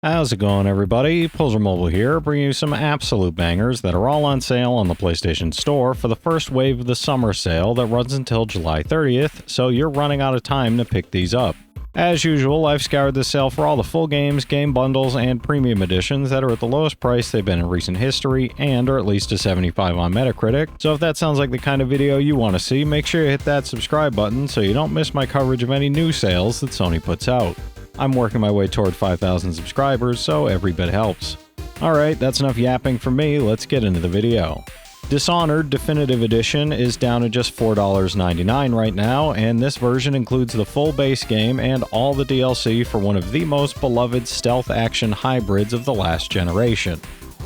How's it going, everybody? Pozermobil here, bringing you some absolute bangers that are all on sale on the PlayStation Store for the first wave of the summer sale that runs until July 30th, so you're running out of time to pick these up. As usual, I've scoured this sale for all the full games, game bundles, and premium editions that are at the lowest price they've been in recent history and are at least a 75 on Metacritic, so if that sounds like the kind of video you want to see, make sure you hit that subscribe button so you don't miss my coverage of any new sales that Sony puts out. I'm working my way toward 5,000 subscribers, so every bit helps. Alright, that's enough yapping from me, let's get into the video. Dishonored Definitive Edition is down to just $4.99 right now, and this version includes the full base game and all the DLC for one of the most beloved stealth action hybrids of the last generation.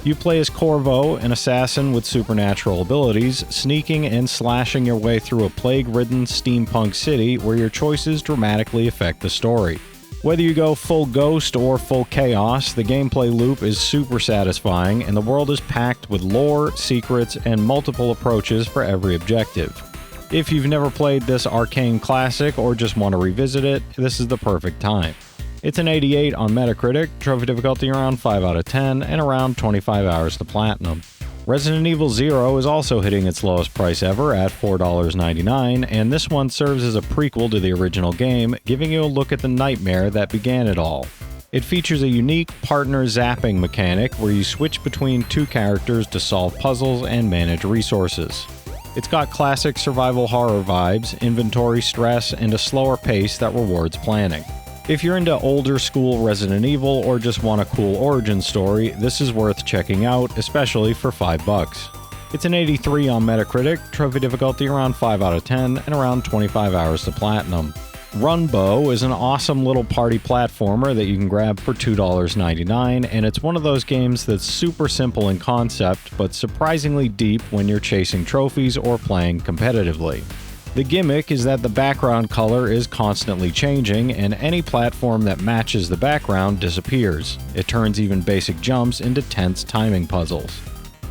You play as Corvo, an assassin with supernatural abilities, sneaking and slashing your way through a plague-ridden steampunk city where your choices dramatically affect the story. Whether you go full ghost or full chaos, the gameplay loop is super satisfying, and the world is packed with lore, secrets, and multiple approaches for every objective. If you've never played this arcane classic or just want to revisit it, this is the perfect time. It's an 88 on Metacritic, trophy difficulty around 5 out of 10, and around 25 hours to platinum. Resident Evil 0 is also hitting its lowest price ever at $4.99, and this one serves as a prequel to the original game, giving you a look at the nightmare that began it all. It features a unique partner zapping mechanic where you switch between two characters to solve puzzles and manage resources. It's got classic survival horror vibes, inventory stress, and a slower pace that rewards planning. If you're into older school Resident Evil or just want a cool origin story, this is worth checking out, especially for $5. It's an 83 on Metacritic, trophy difficulty around 5 out of 10, and around 25 hours to platinum. Runbow is an awesome little party platformer that you can grab for $2.99, and it's one of those games that's super simple in concept, but surprisingly deep when you're chasing trophies or playing competitively. The gimmick is that the background color is constantly changing, and any platform that matches the background disappears. It turns even basic jumps into tense timing puzzles.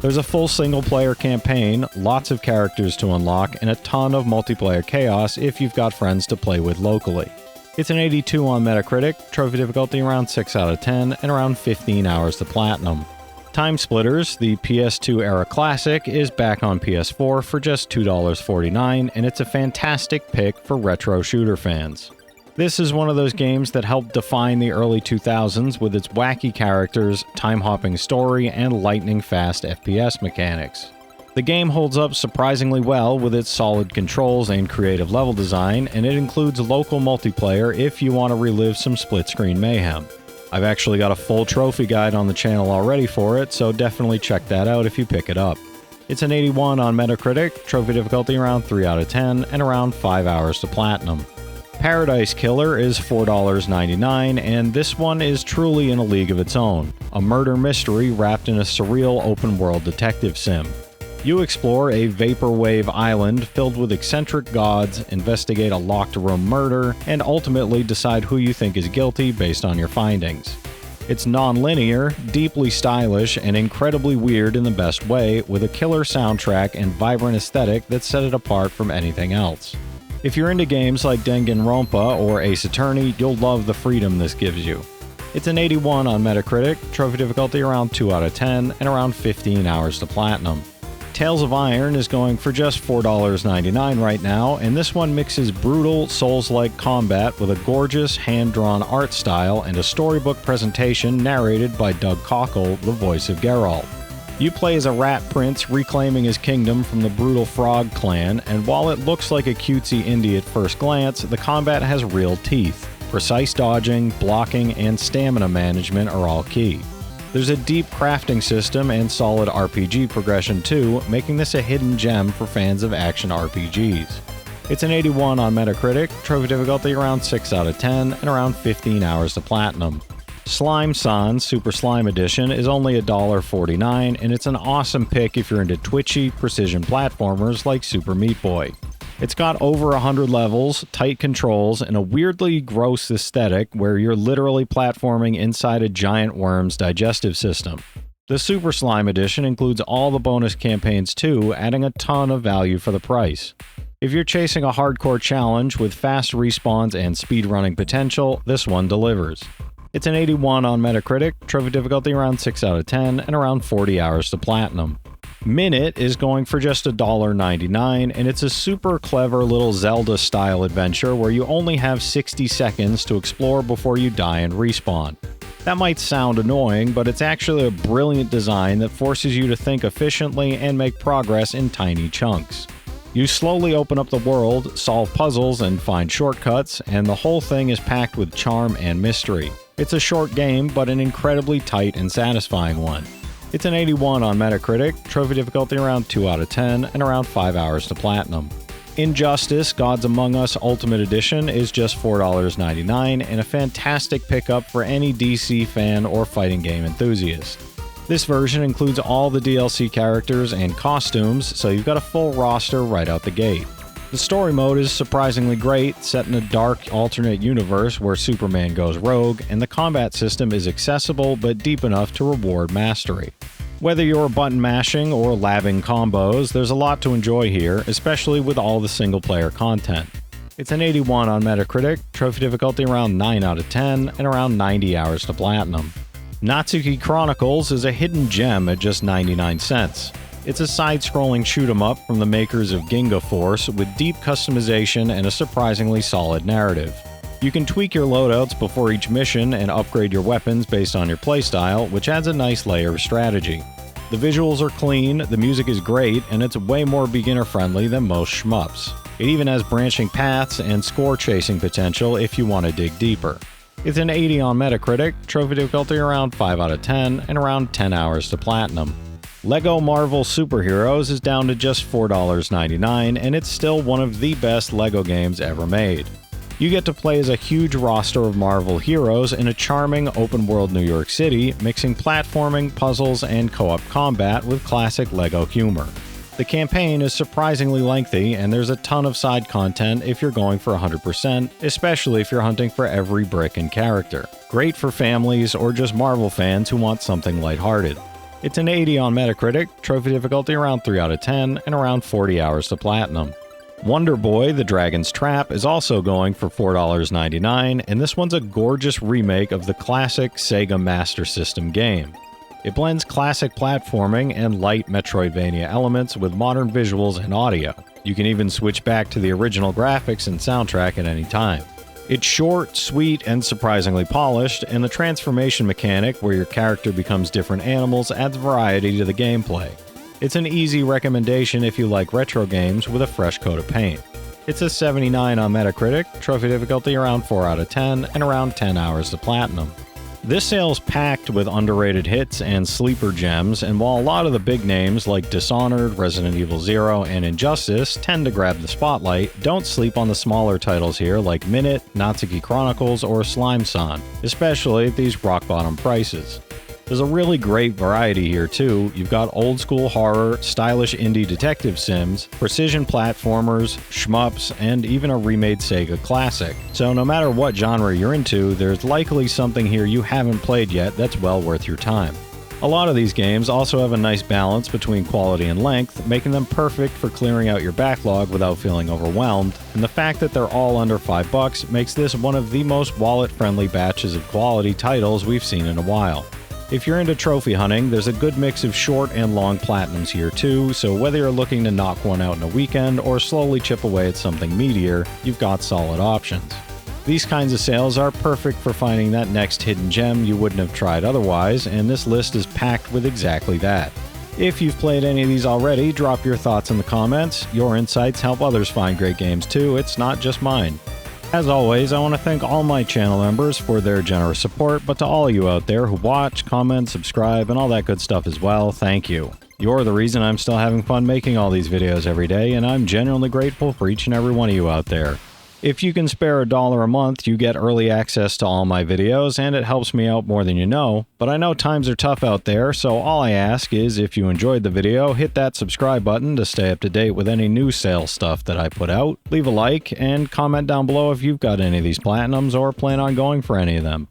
There's a full single-player campaign, lots of characters to unlock, and a ton of multiplayer chaos if you've got friends to play with locally. It's an 82 on Metacritic, trophy difficulty around 6 out of 10, and around 15 hours to platinum. TimeSplitters, the PS2 era classic, is back on PS4 for just $2.49, and it's a fantastic pick for retro shooter fans. This is one of those games that helped define the early 2000s with its wacky characters, time-hopping story, and lightning-fast FPS mechanics. The game holds up surprisingly well with its solid controls and creative level design, and it includes local multiplayer if you want to relive some split-screen mayhem. I've actually got a full trophy guide on the channel already for it, so definitely check that out if you pick it up. It's an 81 on Metacritic, trophy difficulty around 3 out of 10, and around 5 hours to platinum. Paradise Killer is $4.99, and this one is truly in a league of its own, a murder mystery wrapped in a surreal open-world detective sim. You explore a vaporwave island filled with eccentric gods, investigate a locked-room murder, and ultimately decide who you think is guilty based on your findings. It's non-linear, deeply stylish, and incredibly weird in the best way, with a killer soundtrack and vibrant aesthetic that set it apart from anything else. If you're into games like Danganronpa or Ace Attorney, you'll love the freedom this gives you. It's an 81 on Metacritic, trophy difficulty around 2 out of 10, and around 15 hours to platinum. Tales of Iron is going for just $4.99 right now, and this one mixes brutal, Souls-like combat with a gorgeous, hand-drawn art style and a storybook presentation narrated by Doug Cockle, the voice of Geralt. You play as a rat prince reclaiming his kingdom from the brutal Frog clan, and while it looks like a cutesy indie at first glance, the combat has real teeth. Precise dodging, blocking, and stamina management are all key. There's a deep crafting system and solid RPG progression too, making this a hidden gem for fans of action RPGs. It's an 81 on Metacritic, trophy difficulty around 6 out of 10, and around 15 hours to platinum. Slime Sans Super Slime Edition is only $1.49, and it's an awesome pick if you're into twitchy, precision platformers like Super Meat Boy. It's got over 100 levels, tight controls, and a weirdly gross aesthetic where you're literally platforming inside a giant worm's digestive system. The Super Slime Edition includes all the bonus campaigns too, adding a ton of value for the price. If you're chasing a hardcore challenge with fast respawns and speedrunning potential, this one delivers. It's an 81 on Metacritic, trophy difficulty around 6 out of 10, and around 40 hours to platinum. Minit is going for just $1.99, and it's a super clever little Zelda-style adventure where you only have 60 seconds to explore before you die and respawn. That might sound annoying, but it's actually a brilliant design that forces you to think efficiently and make progress in tiny chunks. You slowly open up the world, solve puzzles, and find shortcuts, and the whole thing is packed with charm and mystery. It's a short game, but an incredibly tight and satisfying one. It's an 81 on Metacritic, trophy difficulty around 2 out of 10, and around 5 hours to platinum. Injustice: Gods Among Us Ultimate Edition is just $4.99 and a fantastic pickup for any DC fan or fighting game enthusiast. This version includes all the DLC characters and costumes, so you've got a full roster right out the gate. The story mode is surprisingly great, set in a dark alternate universe where Superman goes rogue, and the combat system is accessible but deep enough to reward mastery. Whether you're button mashing or labbing combos, there's a lot to enjoy here, especially with all the single-player content. It's an 81 on Metacritic, trophy difficulty around 9 out of 10, and around 90 hours to platinum. Natsuki Chronicles is a hidden gem at just 99 cents. It's a side-scrolling shoot-'em-up from the makers of Ginga Force with deep customization and a surprisingly solid narrative. You can tweak your loadouts before each mission and upgrade your weapons based on your playstyle, which adds a nice layer of strategy. The visuals are clean, the music is great, and it's way more beginner-friendly than most shmups. It even has branching paths and score-chasing potential if you want to dig deeper. It's an 80 on Metacritic, trophy difficulty around 5 out of 10, and around 10 hours to platinum. LEGO Marvel Superheroes is down to just $4.99, and it's still one of the best LEGO games ever made. You get to play as a huge roster of Marvel heroes in a charming open-world New York City, mixing platforming, puzzles, and co-op combat with classic LEGO humor. The campaign is surprisingly lengthy, and there's a ton of side content if you're going for 100%, especially if you're hunting for every brick and character. Great for families or just Marvel fans who want something lighthearted. It's an 80 on Metacritic, trophy difficulty around 3 out of 10, and around 40 hours to platinum. Wonder Boy: The Dragon's Trap is also going for $4.99, and this one's a gorgeous remake of the classic Sega Master System game. It blends classic platforming and light Metroidvania elements with modern visuals and audio. You can even switch back to the original graphics and soundtrack at any time. It's short, sweet, and surprisingly polished, and the transformation mechanic where your character becomes different animals adds variety to the gameplay. It's an easy recommendation if you like retro games with a fresh coat of paint. It's a 79 on Metacritic, trophy difficulty around 4 out of 10, and around 10 hours to platinum. This sale's packed with underrated hits and sleeper gems, and while a lot of the big names like Dishonored, Resident Evil 0, and Injustice tend to grab the spotlight, don't sleep on the smaller titles here like Minit, Natsuki Chronicles, or Slime-san, especially at these rock-bottom prices. There's a really great variety here too. You've got old-school horror, stylish indie detective sims, precision platformers, shmups, and even a remade Sega classic. So no matter what genre you're into, there's likely something here you haven't played yet that's well worth your time. A lot of these games also have a nice balance between quality and length, making them perfect for clearing out your backlog without feeling overwhelmed, and the fact that they're all under $5 makes this one of the most wallet-friendly batches of quality titles we've seen in a while. If you're into trophy hunting, there's a good mix of short and long platinums here too, so whether you're looking to knock one out in a weekend or slowly chip away at something meatier, you've got solid options. These kinds of sales are perfect for finding that next hidden gem you wouldn't have tried otherwise, and this list is packed with exactly that. If you've played any of these already, drop your thoughts in the comments. Your insights help others find great games too, it's not just mine. As always, I want to thank all my channel members for their generous support, but to all of you out there who watch, comment, subscribe, and all that good stuff as well, thank you. You're the reason I'm still having fun making all these videos every day, and I'm genuinely grateful for each and every one of you out there. If you can spare $1 a month, you get early access to all my videos, and it helps me out more than you know. But I know times are tough out there, so all I ask is if you enjoyed the video, hit that subscribe button to stay up to date with any new sales stuff that I put out. Leave a like, and comment down below if you've got any of these platinums or plan on going for any of them.